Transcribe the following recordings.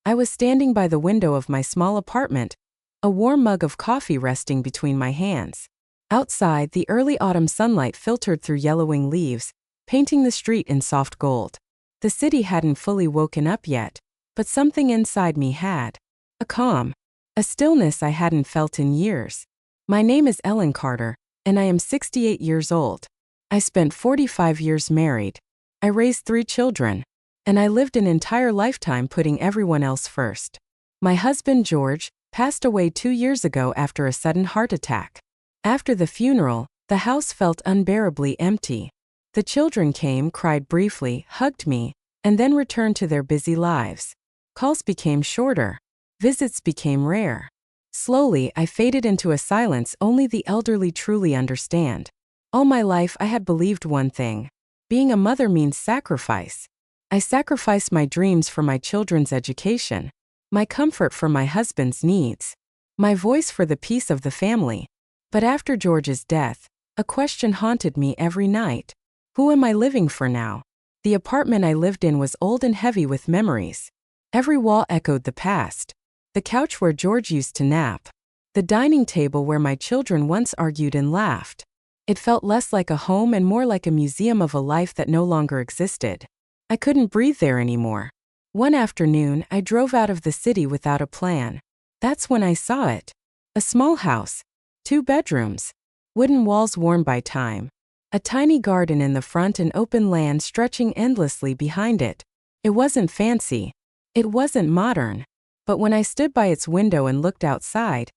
I was standing by the window of my small apartment, a warm mug of coffee resting between my hands. Outside, the early autumn sunlight filtered through yellowing leaves, painting the street in soft gold. The city hadn't fully woken up yet, but something inside me had. A calm. A stillness I hadn't felt in years. My name is Ellen Carter, and I am 68 years old. I spent 45 years married. I raised 3 children. And I lived an entire lifetime putting everyone else first. My husband, George, passed away 2 years ago after a sudden heart attack. After the funeral, the house felt unbearably empty. The children came, cried briefly, hugged me, and then returned to their busy lives. Calls became shorter. Visits became rare. Slowly, I faded into a silence only the elderly truly understand. All my life I had believed one thing. Being a mother means sacrifice. I sacrificed my dreams for my children's education, my comfort for my husband's needs, my voice for the peace of the family. But after George's death, a question haunted me every night. Who am I living for now? The apartment I lived in was old and heavy with memories. Every wall echoed the past. The couch where George used to nap. The dining table where my children once argued and laughed. It felt less like a home and more like a museum of a life that no longer existed. I couldn't breathe there anymore. One afternoon, I drove out of the city without a plan. That's when I saw it. A small house. 2 bedrooms. Wooden walls worn by time. A tiny garden in the front and open land stretching endlessly behind it. It wasn't fancy. It wasn't modern. But when I stood by its window and looked outside,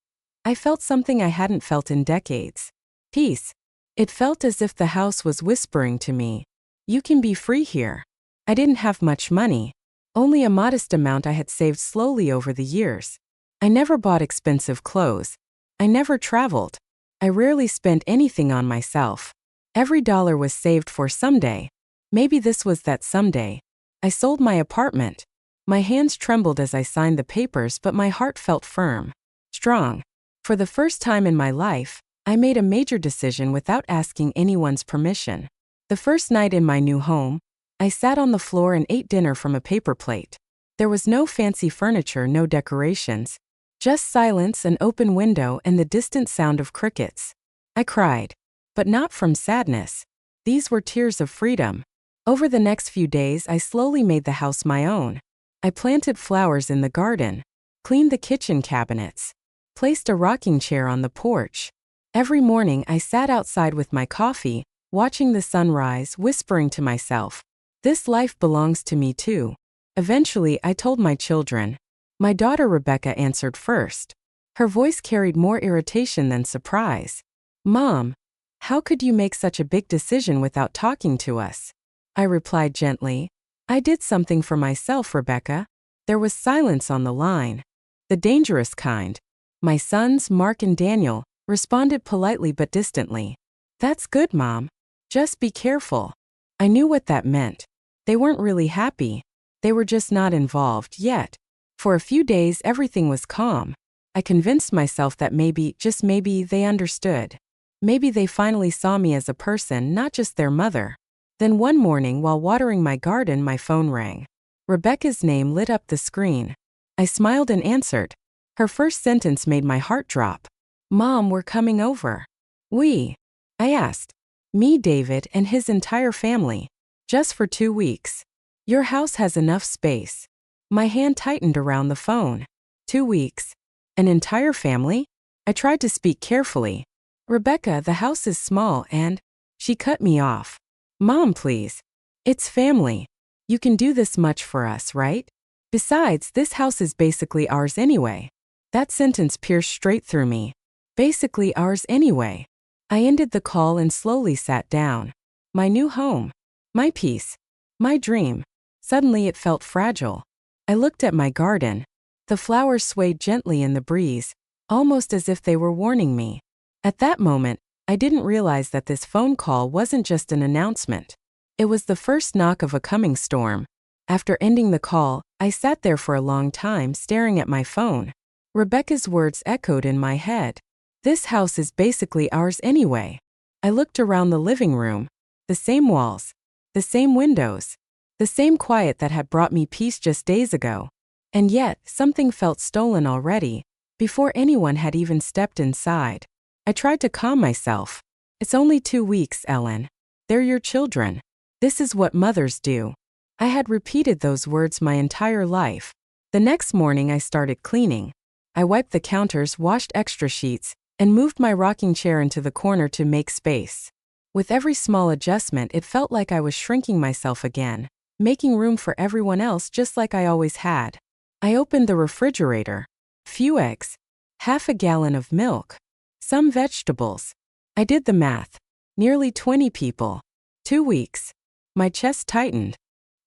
I felt something I hadn't felt in decades. Peace. It felt as if the house was whispering to me, "You can be free here." I didn't have much money. Only a modest amount I had saved slowly over the years. I never bought expensive clothes. I never traveled. I rarely spent anything on myself. Every dollar was saved for someday. Maybe this was that someday. I sold my apartment. My hands trembled as I signed the papers, but my heart felt firm. Strong. For the first time in my life, I made a major decision without asking anyone's permission. The first night in my new home, I sat on the floor and ate dinner from a paper plate. There was no fancy furniture, no decorations. Just silence, an open window, and the distant sound of crickets. I cried. But not from sadness. These were tears of freedom. Over the next few days, I slowly made the house my own. I planted flowers in the garden, cleaned the kitchen cabinets, placed a rocking chair on the porch. Every morning, I sat outside with my coffee, watching the sun rise, whispering to myself, "This life belongs to me too." Eventually, I told my children. My daughter Rebecca answered first. Her voice carried more irritation than surprise. "Mom, how could you make such a big decision without talking to us?" I replied gently. "I did something for myself, Rebecca." There was silence on the line. The dangerous kind. My sons, Mark and Daniel, responded politely but distantly. "That's good, Mom. Just be careful." I knew what that meant. They weren't really happy. They were just not involved yet. For a few days, everything was calm. I convinced myself that maybe, just maybe, they understood. Maybe they finally saw me as a person, not just their mother. Then one morning, while watering my garden, my phone rang. Rebecca's name lit up the screen. I smiled and answered. Her first sentence made my heart drop. "Mom, we're coming over." "We?" I asked. "Me, David, and his entire family. Just for 2 weeks. Your house has enough space." My hand tightened around the phone. 2 weeks. An entire family? I tried to speak carefully. "Rebecca, the house is small and—" She cut me off. "Mom, please. It's family. You can do this much for us, right? Besides, this house is basically ours anyway." That sentence pierced straight through me. Basically ours anyway. I ended the call and slowly sat down. My new home. My peace. My dream. Suddenly it felt fragile. I looked at my garden. The flowers swayed gently in the breeze, almost as if they were warning me. At that moment, I didn't realize that this phone call wasn't just an announcement. It was the first knock of a coming storm. After ending the call, I sat there for a long time staring at my phone. Rebecca's words echoed in my head. "This house is basically ours anyway." I looked around the living room. The same walls. The same windows. The same quiet that had brought me peace just days ago. And yet, something felt stolen already, before anyone had even stepped inside. I tried to calm myself. It's only 2 weeks, Ellen. They're your children. This is what mothers do. I had repeated those words my entire life. The next morning I started cleaning. I wiped the counters, washed extra sheets, and moved my rocking chair into the corner to make space. With every small adjustment, it felt like I was shrinking myself again, making room for everyone else just like I always had. I opened the refrigerator. Few eggs. Half a gallon of milk. Some vegetables. I did the math. Nearly 20 people. 2 weeks. My chest tightened.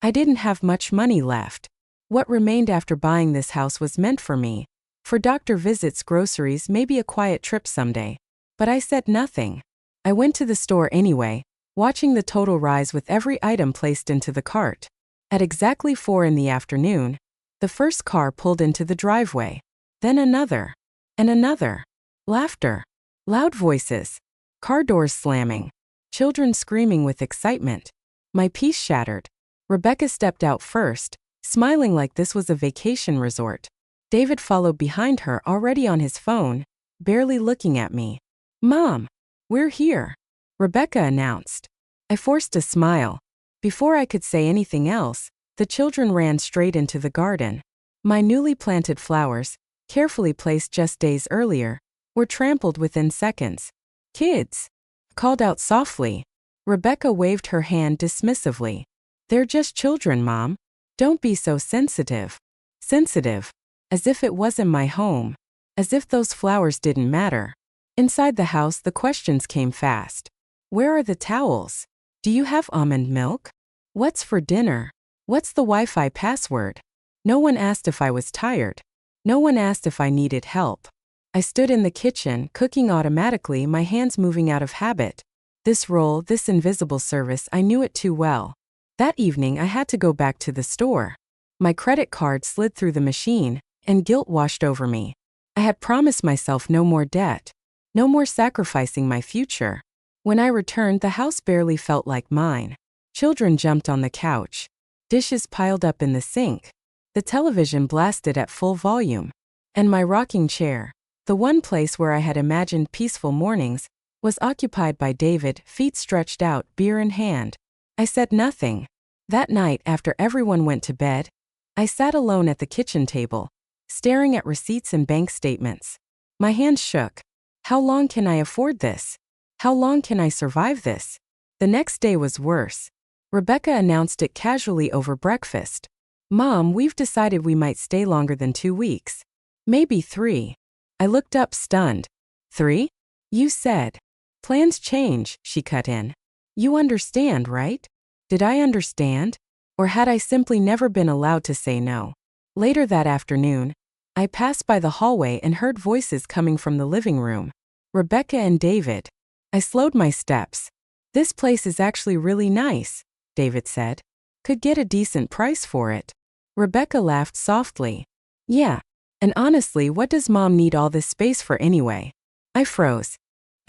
I didn't have much money left. What remained after buying this house was meant for me. For doctor visits, groceries, maybe a quiet trip someday. But I said nothing. I went to the store anyway, watching the total rise with every item placed into the cart. At exactly 4 in the afternoon, the first car pulled into the driveway. Then another. And another. Laughter. Loud voices. Car doors slamming. Children screaming with excitement. My peace shattered. Rebecca stepped out first, smiling like this was a vacation resort. David followed behind her, already on his phone, barely looking at me. "Mom, we're here," Rebecca announced. I forced a smile. Before I could say anything else, the children ran straight into the garden. My newly planted flowers, carefully placed just days earlier, were trampled within seconds. "Kids," called out softly. Rebecca waved her hand dismissively. "They're just children, Mom. Don't be so sensitive." Sensitive. As if it wasn't my home. As if those flowers didn't matter. Inside the house, the questions came fast. Where are the towels? Do you have almond milk? What's for dinner? What's the Wi-Fi password? No one asked if I was tired. No one asked if I needed help. I stood in the kitchen, cooking automatically, my hands moving out of habit. This role, this invisible service, I knew it too well. That evening I had to go back to the store. My credit card slid through the machine, and guilt washed over me. I had promised myself no more debt. No more sacrificing my future. When I returned, the house barely felt like mine. Children jumped on the couch. Dishes piled up in the sink. The television blasted at full volume. And my rocking chair, the one place where I had imagined peaceful mornings, was occupied by David, feet stretched out, beer in hand. I said nothing. That night, after everyone went to bed, I sat alone at the kitchen table, staring at receipts and bank statements. My hands shook. How long can I afford this? How long can I survive this? The next day was worse. Rebecca announced it casually over breakfast. "Mom, we've decided we might stay longer than 2 weeks. Maybe 3. I looked up stunned. 3? You said. Plans change, she cut in. You understand, right? Did I understand? Or had I simply never been allowed to say no? Later that afternoon, I passed by the hallway and heard voices coming from the living room. Rebecca and David. I slowed my steps. "This place is actually really nice," David said. "Could get a decent price for it." Rebecca laughed softly. "Yeah. And honestly, what does Mom need all this space for anyway?" I froze.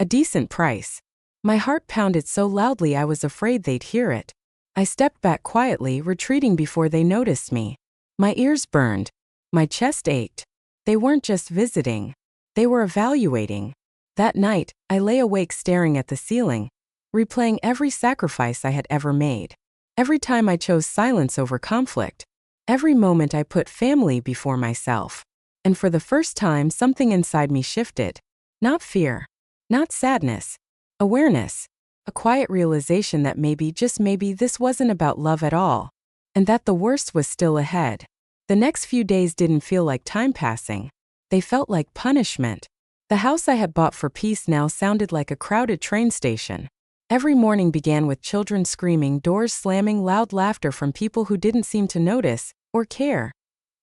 A decent price. My heart pounded so loudly I was afraid they'd hear it. I stepped back quietly, retreating before they noticed me. My ears burned. My chest ached. They weren't just visiting. They were evaluating. That night, I lay awake staring at the ceiling, replaying every sacrifice I had ever made. Every time I chose silence over conflict. Every moment I put family before myself. And for the first time, something inside me shifted. Not fear. Not sadness. Awareness. A quiet realization that maybe, just maybe, this wasn't about love at all. And that the worst was still ahead. The next few days didn't feel like time passing. They felt like punishment. The house I had bought for peace now sounded like a crowded train station. Every morning began with children screaming, doors slamming, loud laughter from people who didn't seem to notice or care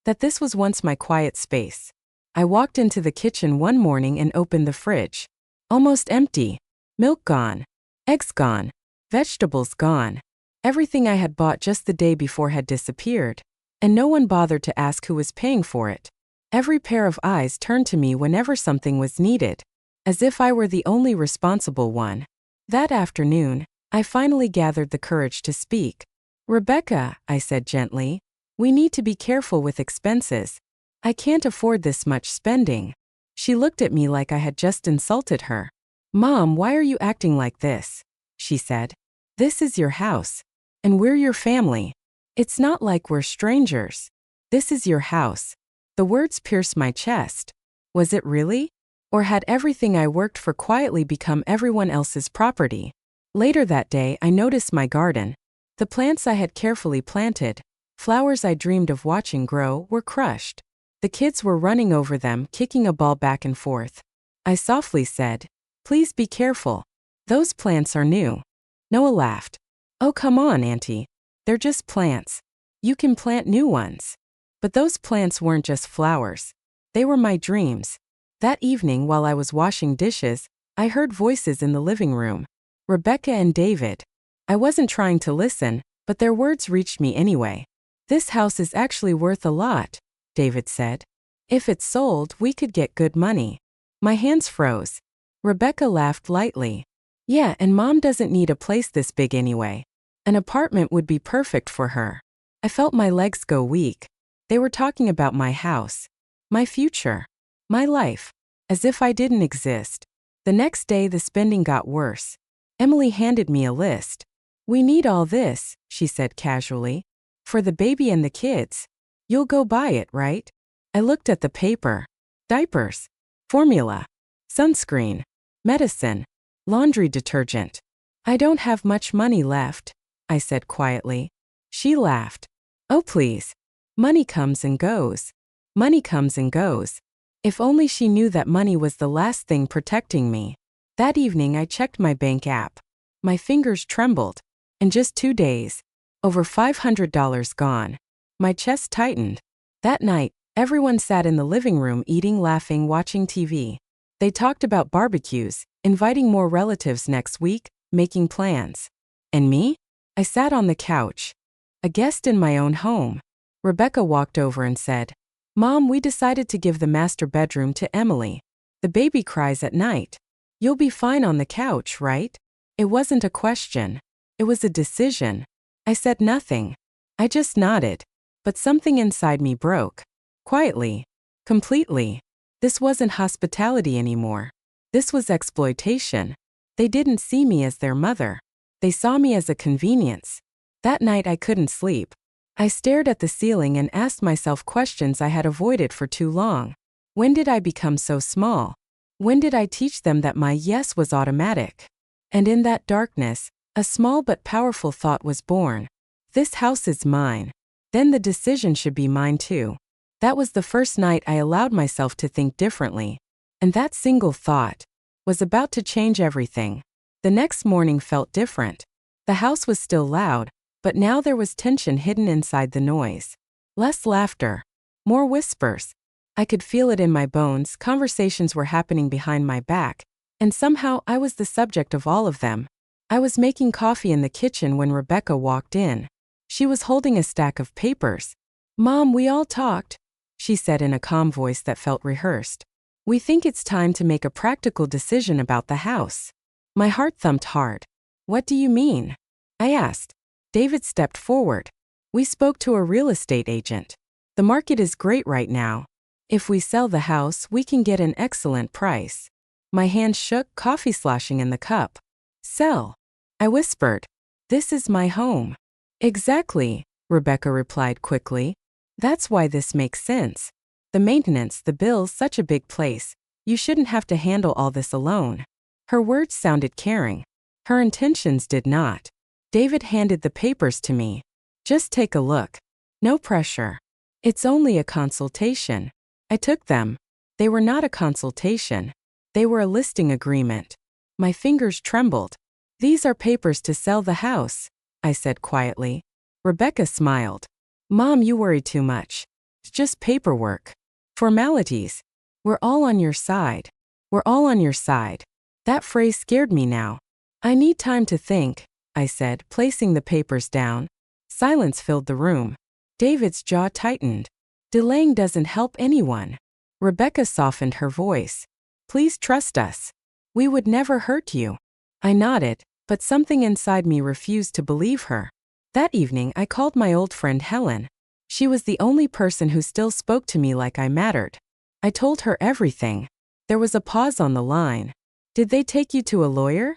that this was once my quiet space. I walked into the kitchen one morning and opened the fridge. Almost empty. Milk gone. Eggs gone. Vegetables gone. Everything I had bought just the day before had disappeared. And no one bothered to ask who was paying for it. Every pair of eyes turned to me whenever something was needed, as if I were the only responsible one. That afternoon, I finally gathered the courage to speak. "Rebecca," I said gently, We need to be careful with expenses. I can't afford this much spending. She looked at me like I had just insulted her. Mom, why are you acting like this? She said. This is your house. And we're your family. It's not like we're strangers. This is your house. The words pierced my chest. Was it really? Or had everything I worked for quietly become everyone else's property? Later that day, I noticed my garden. The plants I had carefully planted, flowers I dreamed of watching grow, were crushed. The kids were running over them, kicking a ball back and forth. I softly said, "Please be careful. Those plants are new." Noah laughed. "Oh, come on, Auntie. They're just plants. You can plant new ones." But those plants weren't just flowers. They were my dreams. That evening, while I was washing dishes, I heard voices in the living room. Rebecca and David. I wasn't trying to listen, but their words reached me anyway. "This house is actually worth a lot," David said. "If it's sold, we could get good money." My hands froze. Rebecca laughed lightly. "Yeah, and Mom doesn't need a place this big anyway. An apartment would be perfect for her." I felt my legs go weak. They were talking about my house, my future, my life, as if I didn't exist. The next day, the spending got worse. Emily handed me a list. "We need all this," she said casually. "For the baby and the kids. You'll go buy it, right?" I looked at the paper. Diapers, formula, sunscreen, medicine, laundry detergent. "I don't have much money left," I said quietly. She laughed. "Oh, please. Money comes and goes. Money comes and goes." If only she knew that money was the last thing protecting me. That evening, I checked my bank app. My fingers trembled. In just 2 days, over $500 gone. My chest tightened. That night, everyone sat in the living room eating, laughing, watching TV. They talked about barbecues, inviting more relatives next week, making plans. And me? I sat on the couch, a guest in my own home. Rebecca walked over and said, "Mom, we decided to give the master bedroom to Emily. The baby cries at night. You'll be fine on the couch, right?" It wasn't a question. It was a decision. I said nothing. I just nodded. But something inside me broke. Quietly. Completely. This wasn't hospitality anymore. This was exploitation. They didn't see me as their mother. They saw me as a convenience. That night I couldn't sleep. I stared at the ceiling and asked myself questions I had avoided for too long. When did I become so small? When did I teach them that my yes was automatic? And in that darkness, a small but powerful thought was born. This house is mine. Then the decision should be mine too. That was the first night I allowed myself to think differently. And that single thought was about to change everything. The next morning felt different. The house was still loud, but now there was tension hidden inside the noise. Less laughter. More whispers. I could feel it in my bones. Conversations were happening behind my back, and somehow I was the subject of all of them. I was making coffee in the kitchen when Rebecca walked in. She was holding a stack of papers. "Mom, we all talked," she said in a calm voice that felt rehearsed. "We think it's time to make a practical decision about the house." My heart thumped hard. "What do you mean?" I asked. David stepped forward. "We spoke to a real estate agent. The market is great right now. If we sell the house, we can get an excellent price." My hand shook, coffee sloshing in the cup. "Sell," I whispered. "This is my home." "Exactly," Rebecca replied quickly. "That's why this makes sense. The maintenance, the bills, such a big place. You shouldn't have to handle all this alone." Her words sounded caring. Her intentions did not. David handed the papers to me. "Just take a look. No pressure. It's only a consultation." I took them. They were not a consultation. They were a listing agreement. My fingers trembled. "These are papers to sell the house," I said quietly. Rebecca smiled. "Mom, you worry too much. It's just paperwork. Formalities. We're all on your side. We're all on your side." That phrase scared me now. "I need time to think," I said, placing the papers down. Silence filled the room. David's jaw tightened. "Delaying doesn't help anyone." Rebecca softened her voice. "Please trust us. We would never hurt you." I nodded, but something inside me refused to believe her. That evening, I called my old friend Helen. She was the only person who still spoke to me like I mattered. I told her everything. There was a pause on the line. "Did they take you to a lawyer?"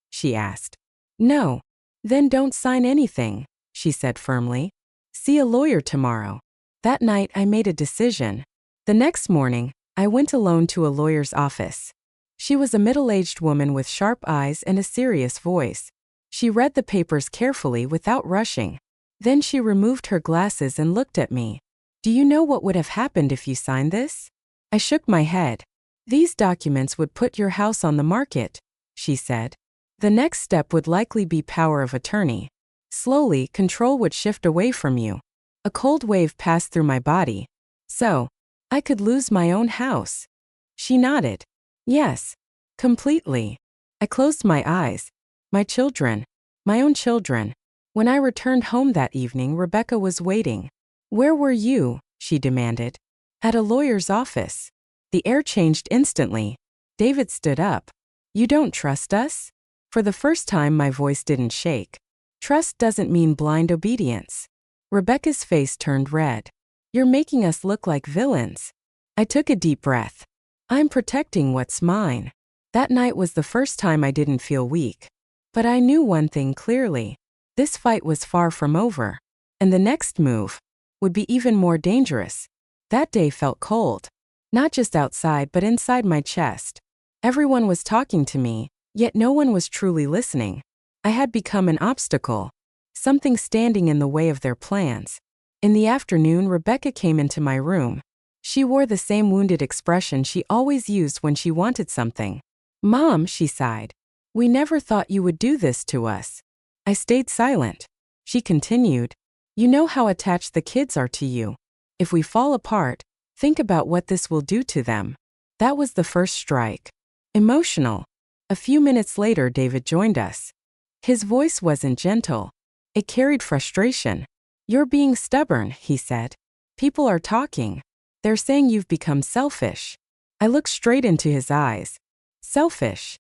she asked. "No." "Then don't sign anything," she said firmly. "See a lawyer tomorrow." That night I made a decision. The next morning, I went alone to a lawyer's office. She was a middle-aged woman with sharp eyes and a serious voice. She read the papers carefully without rushing. Then she removed her glasses and looked at me. "Do you know what would have happened if you signed this?" I shook my head. "These documents would put your house on the market," she said. "The next step would likely be power of attorney. Slowly, control would shift away from you." A cold wave passed through my body. "So, I could lose my own house?" She nodded. "Yes. Completely." I closed my eyes. My children. My own children. When I returned home that evening, Rebecca was waiting. "Where were you?" she demanded. "At a lawyer's office." The air changed instantly. David stood up. "You don't trust us?" For the first time, my voice didn't shake. "Trust doesn't mean blind obedience." Rebecca's face turned red. "You're making us look like villains." I took a deep breath. "I'm protecting what's mine." That night was the first time I didn't feel weak. But I knew one thing clearly. This fight was far from over. And the next move would be even more dangerous. That day felt cold. Not just outside but inside my chest. Everyone was talking to me, yet no one was truly listening. I had become an obstacle. Something standing in the way of their plans. In the afternoon, Rebecca came into my room. She wore the same wounded expression she always used when she wanted something. "Mom," she sighed. "We never thought you would do this to us." I stayed silent. She continued. "You know how attached the kids are to you. If we fall apart, think about what this will do to them." That was the first strike. Emotional. A few minutes later, David joined us. His voice wasn't gentle. It carried frustration. "You're being stubborn," he said. "People are talking. They're saying you've become selfish." I looked straight into his eyes. "Selfish?"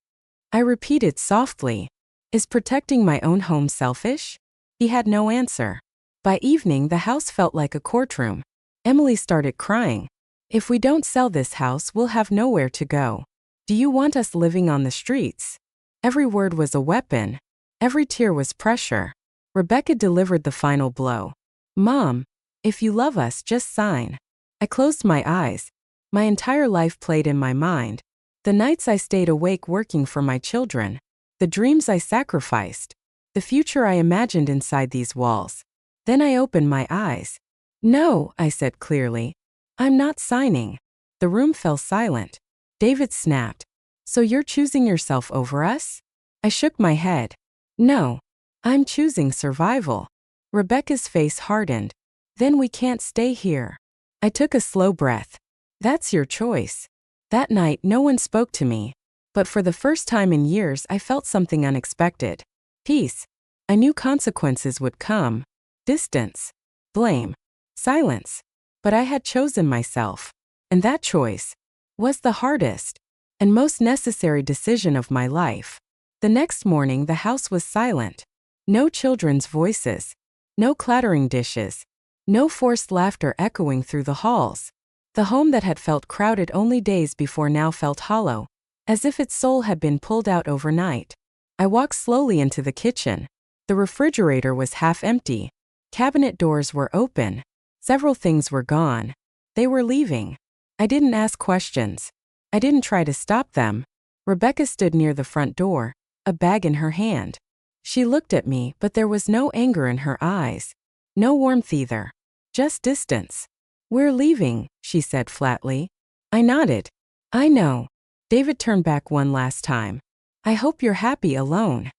I repeated softly. "Is protecting my own home selfish?" He had no answer. By evening, the house felt like a courtroom. Emily started crying. "If we don't sell this house, we'll have nowhere to go. Do you want us living on the streets?" Every word was a weapon. Every tear was pressure. Rebecca delivered the final blow. "Mom, if you love us, just sign." I closed my eyes. My entire life played in my mind. The nights I stayed awake working for my children. The dreams I sacrificed. The future I imagined inside these walls. Then I opened my eyes. "No," I said clearly. "I'm not signing." The room fell silent. David snapped. "So you're choosing yourself over us?" I shook my head. "No. I'm choosing survival." Rebecca's face hardened. "Then we can't stay here." I took a slow breath. "That's your choice." That night, no one spoke to me. But for the first time in years, I felt something unexpected. Peace. I knew consequences would come. Distance. Blame. Silence. But I had chosen myself. And that choice was the hardest and most necessary decision of my life. The next morning, the house was silent. No children's voices. No clattering dishes. No forced laughter echoing through the halls. The home that had felt crowded only days before now felt hollow, as if its soul had been pulled out overnight. I walked slowly into the kitchen. The refrigerator was half empty. Cabinet doors were open. Several things were gone. They were leaving. I didn't ask questions. I didn't try to stop them. Rebecca stood near the front door, a bag in her hand. She looked at me, but there was no anger in her eyes. No warmth either. Just distance. "We're leaving," she said flatly. I nodded. "I know." David turned back one last time. "I hope you're happy alone."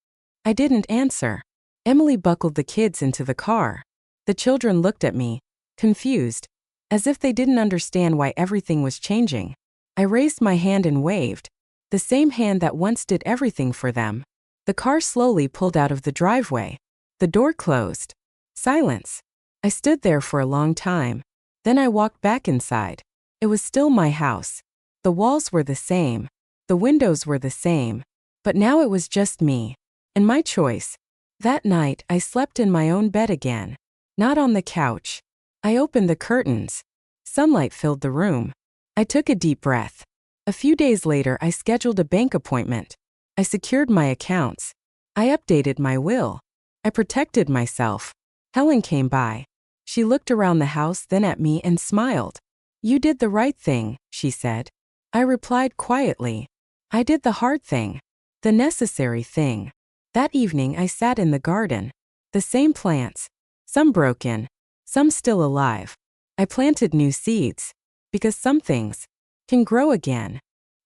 I didn't answer. Emily buckled the kids into the car. The children looked at me, confused, as if they didn't understand why everything was changing. I raised my hand and waved, the same hand that once did everything for them. The car slowly pulled out of the driveway. The door closed. Silence. I stood there for a long time. Then I walked back inside. It was still my house. The walls were the same. The windows were the same. But now it was just me. And my choice. That night, I slept in my own bed again. Not on the couch. I opened the curtains. Sunlight filled the room. I took a deep breath. A few days later, I scheduled a bank appointment. I secured my accounts. I updated my will. I protected myself. Helen came by. She looked around the house, then at me and smiled. "You did the right thing," she said. I replied quietly. "I did the hard thing. The necessary thing." That evening I sat in the garden. The same plants. Some broken. Some still alive. I planted new seeds. Because some things can grow again.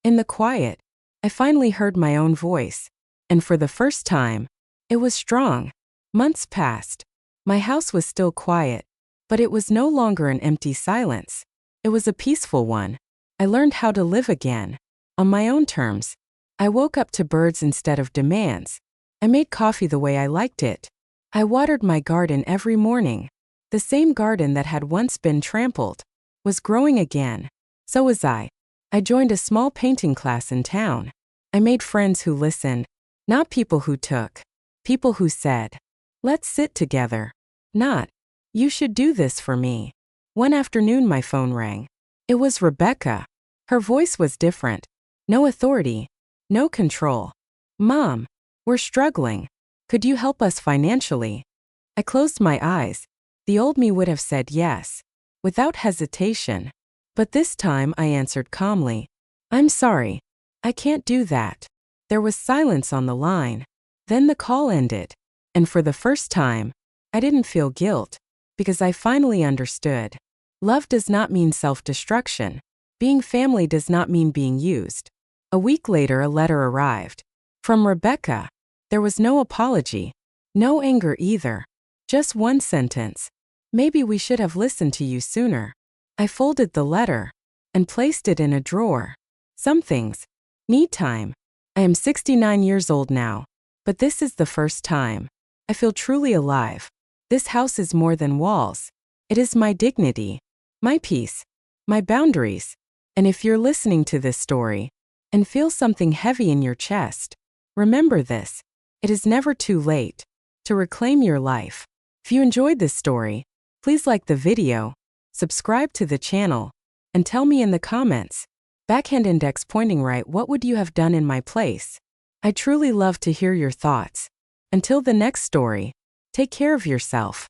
In the quiet, I finally heard my own voice. And for the first time, it was strong. Months passed. My house was still quiet. But it was no longer an empty silence. It was a peaceful one. I learned how to live again. On my own terms. I woke up to birds instead of demands. I made coffee the way I liked it. I watered my garden every morning. The same garden that had once been trampled was growing again. So was I. I joined a small painting class in town. I made friends who listened, not people who took. People who said, "Let's sit together." Not, "You should do this for me." One afternoon my phone rang. It was Rebecca. Her voice was different. No authority. No control. "Mom, we're struggling. Could you help us financially?" I closed my eyes. The old me would have said yes, without hesitation. But this time I answered calmly, "I'm sorry. I can't do that." There was silence on the line. Then the call ended. And for the first time, I didn't feel guilt, because I finally understood. Love does not mean self-destruction. Being family does not mean being used. A week later, a letter arrived. From Rebecca. There was no apology. No anger either. Just one sentence. "Maybe we should have listened to you sooner." I folded the letter and placed it in a drawer. Some things need time. I am 69 years old now, but this is the first time I feel truly alive. This house is more than walls. It is my dignity, my peace, my boundaries. And if you're listening to this story and feel something heavy in your chest, remember this. It is never too late to reclaim your life. If you enjoyed this story, please like the video, subscribe to the channel, and tell me in the comments, backhand index pointing right, what would you have done in my place? I truly love to hear your thoughts. Until the next story, take care of yourself.